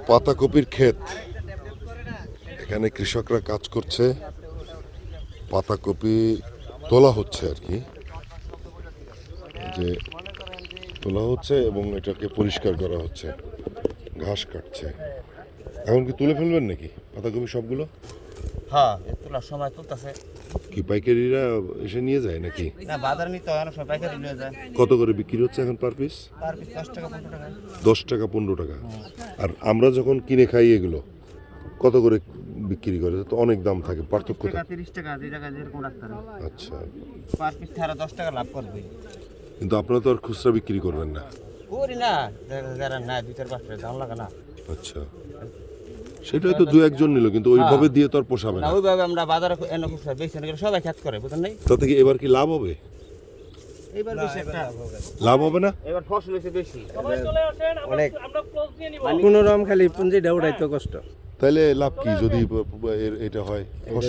পাতাকপির ক্ষেত, এখানে কৃষকরা কাজ করছে, পাতাকপি তোলা হচ্ছে আর কি, যে তোলা হচ্ছে এবং এটাকে পরিষ্কার করা হচ্ছে, ঘাস কাটছে। এখন কি তুলে ফেলবেন নাকি পাতাকপি সবগুলো? হ্যাঁ, তোলার সময় তুলতেছে। কি পাইকারিরা এসে নিয়ে যায় নাকি? না, বাজারে নিতে হয়, অনেক সময় পাইকারি নিয়ে যায়। কত করে বিক্রি হচ্ছে এখন পার পিস? পার পিস 10 টাকা 15 টাকা। 10 টাকা 15 টাকা। আর আমরা যখন কিনে খাই এগুলো কত করে বিক্রি করে? তো অনেক দাম থাকে, পার্থক্য 20 টাকা থাকে। 30 টাকা যে জায়গায় যেরকম রাখতে হবে। আচ্ছা, পার পিস ছাড়া 10 টাকা লাভ করবে। কিন্তু আপনারা তো আর খুচরা বিক্রি করবেন না। করি না, যারা না 2-4 টাকা দাম লাগে না। আচ্ছা, সেটাই তো দু একজন নিল, কিন্তু ওইভাবে দিয়ে তো আর পোষাবে না, না। ওইভাবে আমরা বাজারে এনে খুচরা বেশি না, সবাই খেত করে, বুঝেন নাই? তাতে কি এবার কি লাভ হবে? এবার বেশি একটা লাভ হবে না? এবার ফসল হয়েছে বেশি। অনেক কোন রকম খালি পুঁজিটা উঠাইতে কষ্ট। তাহলে লাভ কি যদি এটা হয়?